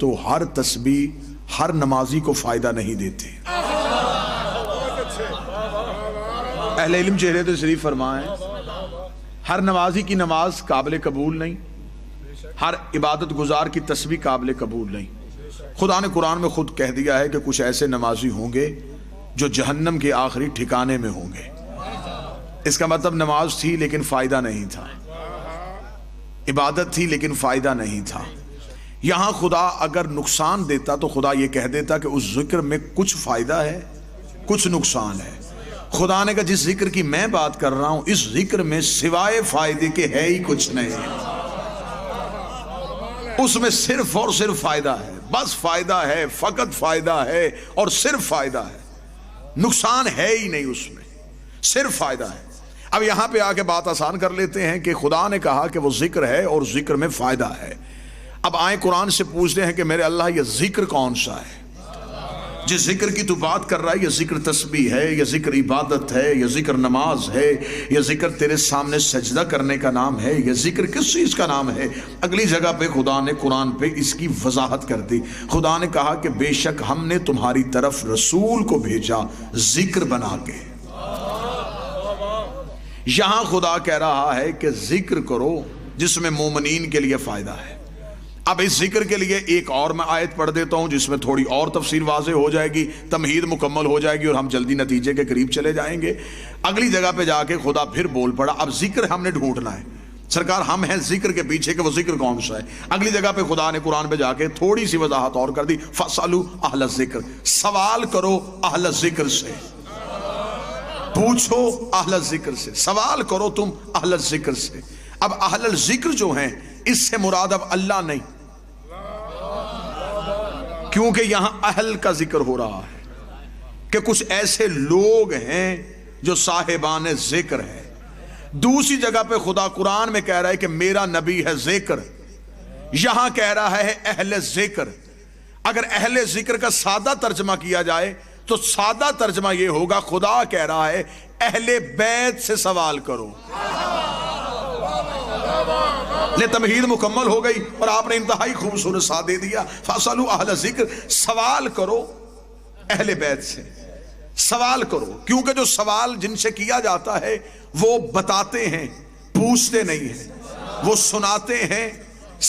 تو ہر تسبیح ہر نمازی کو فائدہ نہیں دیتے۔ اہل علم چہرے تو شریف فرمائیں ہر نمازی کی نماز قابل قبول نہیں، ہر عبادت گزار کی تسبیح قابل قبول نہیں۔ خدا نے قرآن میں خود کہہ دیا ہے کہ کچھ ایسے نمازی ہوں گے جو جہنم کے آخری ٹھکانے میں ہوں گے۔ اس کا مطلب نماز تھی لیکن فائدہ نہیں تھا، عبادت تھی لیکن فائدہ نہیں تھا۔ یہاں خدا اگر نقصان دیتا تو خدا یہ کہہ دیتا کہ اس ذکر میں کچھ فائدہ ہے کچھ نقصان ہے۔ خدا نے کہا جس ذکر کی میں بات کر رہا ہوں اس ذکر میں سوائے فائدے کے ہے ہی کچھ نہیں، اس میں صرف اور صرف فائدہ ہے، بس فائدہ ہے، فقط فائدہ ہے اور صرف فائدہ ہے، نقصان ہے ہی نہیں، اس میں صرف فائدہ ہے۔ اب یہاں پہ آ کے بات آسان کر لیتے ہیں کہ خدا نے کہا کہ وہ ذکر ہے اور ذکر میں فائدہ ہے۔ اب آئیں قرآن سے پوچھتے ہیں کہ میرے اللہ یہ ذکر کون سا ہے جس ذکر کی تو بات کر رہا ہے؟ یہ ذکر تسبیح ہے، یہ ذکر عبادت ہے، یہ ذکر نماز ہے، یہ ذکر تیرے سامنے سجدہ کرنے کا نام ہے، یہ ذکر کس چیز کا نام ہے؟ اگلی جگہ پہ خدا نے قرآن پہ اس کی وضاحت کر دی۔ خدا نے کہا کہ بے شک ہم نے تمہاری طرف رسول کو بھیجا ذکر بنا کے۔ یہاں خدا کہہ رہا ہے کہ ذکر کرو جس میں مومنین کے لیے فائدہ ہے۔ اب اس ذکر کے لیے ایک اور میں آیت پڑھ دیتا ہوں جس میں تھوڑی اور تفصیل واضح ہو جائے گی، تمہید مکمل ہو جائے گی اور ہم جلدی نتیجے کے قریب چلے جائیں گے۔ اگلی جگہ پہ جا کے خدا پھر بول پڑا اب ذکر ہم نے ڈھونڈنا ہے، سرکار ہم ہیں ذکر کے پیچھے کہ وہ ذکر کون سا ہے۔ اگلی جگہ پہ خدا نے قرآن پہ جا کے تھوڑی سی وضاحت اور کر دی، فَاسْأَلُوا أَهْلَ الذِّكْرِ، سوال کرو اہل ذکر سے، پوچھو اہل ذکر سے، سوال کرو تم اہل ذکر سے۔ اب اہل ذکر جو ہیں اس سے مراد اب اللہ نہیں، کیونکہ یہاں اہل کا ذکر ہو رہا ہے کہ کچھ ایسے لوگ ہیں جو صاحبان ذکر ہیں۔ دوسری جگہ پہ خدا قرآن میں کہہ رہا ہے کہ میرا نبی ہے ذکر، یہاں کہہ رہا ہے اہل ذکر۔ اگر اہل ذکر کا سادہ ترجمہ کیا جائے تو سادہ ترجمہ یہ ہوگا خدا کہہ رہا ہے اہل بیت سے سوال کرو۔ لے تمہید مکمل ہو گئی اور آپ نے انتہائی خوبصورت ساتھ دے دیا، فَاسْأَلُوا أَهْلَ الذِّكْرِ، سوال کرو اہل بیت سے، سوال کرو، کیونکہ جو سوال جن سے کیا جاتا ہے وہ بتاتے ہیں، پوچھتے نہیں ہیں، وہ سناتے ہیں،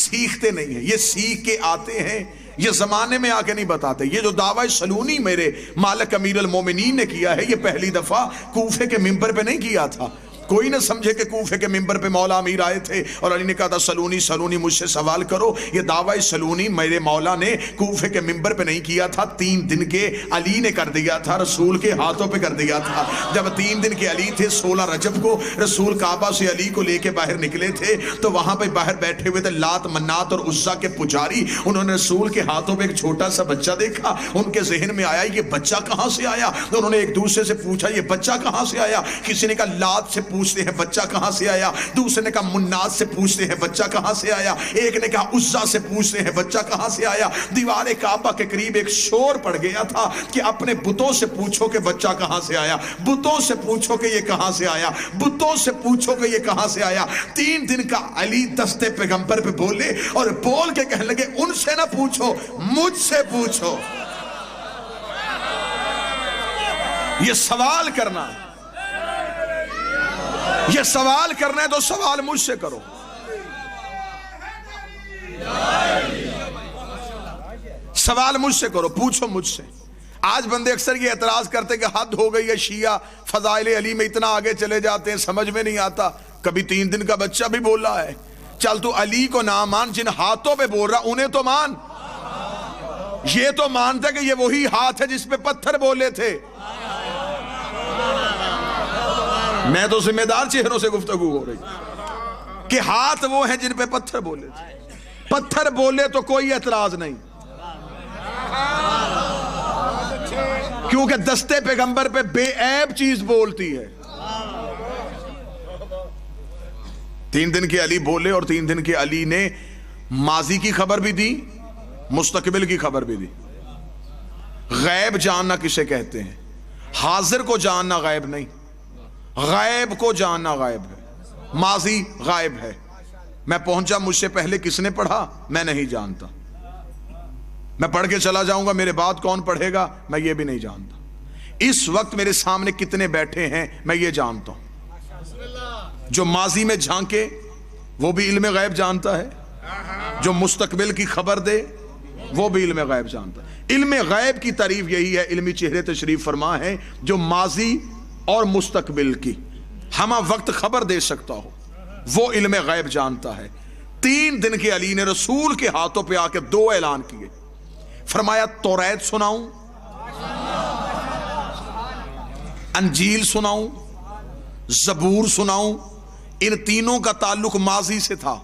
سیکھتے نہیں ہیں، یہ سیکھ کے آتے ہیں، یہ زمانے میں آ کے نہیں بتاتے۔ یہ جو دعویٰ سلونی میرے مالک امیر المومنین نے کیا ہے یہ پہلی دفعہ کوفے کے ممبر پہ نہیں کیا تھا۔ کوئی نہ سمجھے کہ کوفے کے ممبر پہ مولا امیر آئے تھے اور علی نے کہا تھا سلونی سلونی مجھ سے سوال کرو۔ یہ دعویٰ سلونی میرے مولا نے کوفے کے ممبر پہ نہیں کیا تھا، 3 دن کے علی نے کر دیا تھا، رسول کے ہاتھوں پہ کر دیا تھا۔ جب 3 دن کے علی تھے، 16 رجب کو رسول کعبہ سے علی کو لے کے باہر نکلے تھے تو وہاں پہ باہر بیٹھے ہوئے تھے لات منات اور عزا کے پجاری۔ انہوں نے رسول کے ہاتھوں پہ ایک چھوٹا سا بچہ دیکھا، ان کے ذہن میں آیا یہ بچہ کہاں سے آیا؟ انہوں نے ایک دوسرے سے پوچھا یہ بچہ کہاں سے آیا؟ کسی نے کہا لات سے پوچھتے ہیں بچہ کہاں سے آیا، دوسرے نے کہا منات سے پوچھتے ہیں بچہ کہاں سے آیا، ایک نے کہا عزا سے پوچھتے ہیں بچہ کہاں سے آیا۔ دیوار کعبہ کے قریب ایک شور پڑ گیا تھا کہ اپنے بتوں سے پوچھو کہ بچہ کہاں سے آیا، بتوں سے پوچھو کہ یہ کہاں سے آیا، بتوں سے پوچھو کہ یہ کہاں سے آیا۔ 3 دن کا علی دستے پیغمبر پہ بولے اور بول کے کہنے لگے ان سے نہ پوچھو مجھ سے پوچھو۔ یہ سوال کرنا، یہ سوال کرنا ہے تو سوال مجھ سے کرو۔ سوال مجھ سے کرو، پوچھو مجھ سے۔ آج بندے اکثر یہ اعتراض کرتے کہ حد ہو گئی ہے، شیعہ فضائل علی میں اتنا آگے چلے جاتے ہیں، سمجھ میں نہیں آتا۔ کبھی 3 دن کا بچہ بھی بول رہا ہے، چل تو علی کو نہ مان، جن ہاتھوں پہ بول رہا انہیں تو مان۔ یہ تو مانتا کہ یہ وہی ہاتھ ہے جس پہ پتھر بولے تھے۔ میں تو ذمہ دار چہروں سے گفتگو ہو رہی کہ ہاتھ وہ ہیں جن پہ پتھر بولے تھے، پتھر بولے تو کوئی اعتراض نہیں، کیونکہ دستے پیغمبر پہ بے عیب چیز بولتی ہے۔ 3 دن کے علی بولے اور 3 دن کے علی نے ماضی کی خبر بھی دی، مستقبل کی خبر بھی دی۔ غیب جاننا کسے کہتے ہیں؟ حاضر کو جاننا غیب نہیں، غیب کو جاننا غیب ہے۔ ماضی غائب ہے، میں پہنچا مجھ سے پہلے کس نے پڑھا میں نہیں جانتا، میں پڑھ کے چلا جاؤں گا، میرے بعد کون پڑھے گا میں یہ بھی نہیں جانتا۔ اس وقت میرے سامنے کتنے بیٹھے ہیں میں یہ جانتا ہوں۔ جو ماضی میں جھانکے وہ بھی علم غیب جانتا ہے، جو مستقبل کی خبر دے وہ بھی علم غیب جانتا ہے۔ علم غیب کی تعریف یہی ہے، علمی چہرے تشریف فرما ہے جو ماضی اور مستقبل کی ہمہ وقت خبر دے سکتا ہو، وہ علم غیب جانتا ہے۔ 3 دن کے علی نے رسول کے ہاتھوں پہ آ کے 2 اعلان کیے، فرمایا توریت سناؤں، انجیل سناؤں، زبور سناؤں۔ ان تینوں کا تعلق ماضی سے تھا،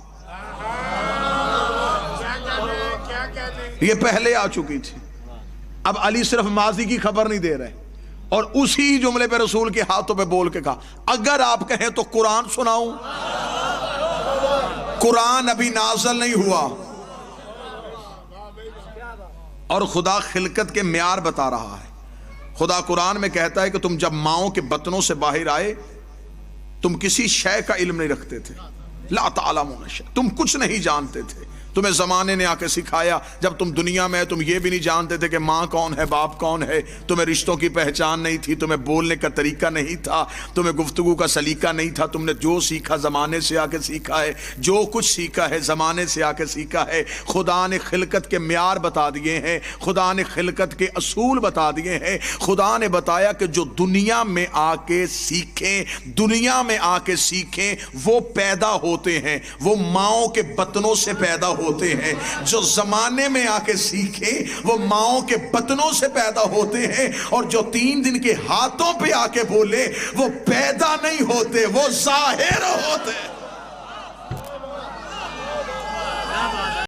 یہ پہلے آ چکی تھی۔ اب علی صرف ماضی کی خبر نہیں دے رہے، اور اسی جملے پہ رسول کے ہاتھوں پہ بول کے کہا اگر آپ کہیں تو قرآن سناؤں۔ قرآن ابھی نازل نہیں ہوا، اور خدا خلقت کے معیار بتا رہا ہے۔ خدا قرآن میں کہتا ہے کہ تم جب ماؤں کے بطنوں سے باہر آئے تم کسی شے کا علم نہیں رکھتے تھے، لا تعلمون شیئا، تم کچھ نہیں جانتے تھے۔ تمہیں زمانے نے آ کے سکھایا، جب تم دنیا میں تم یہ بھی نہیں جانتے تھے کہ ماں کون ہے باپ کون ہے، تمہیں رشتوں کی پہچان نہیں تھی، تمہیں بولنے کا طریقہ نہیں تھا، تمہیں گفتگو کا سلیقہ نہیں تھا۔ تم نے جو سیکھا زمانے سے آ کے سیکھا ہے، جو کچھ سیکھا ہے زمانے سے آ کے سیکھا ہے۔ خدا نے خلقت کے معیار بتا دیے ہیں، خدا نے خلقت کے اصول بتا دیے ہیں۔ خدا نے بتایا کہ جو دنیا میں آ کے سیکھیں، دنیا میں آ کے سیکھیں، وہ پیدا ہوتے ہیں، وہ ماؤں کے بطنوں سے پیدا ہوتے ہیں۔ جو زمانے میں آ کے سیکھیں وہ ماؤں کے بطنوں سے پیدا ہوتے ہیں، اور جو 3 دن کے ہاتھوں پہ آ کے بولے وہ پیدا نہیں ہوتے، وہ ظاہر ہوتے ہیں۔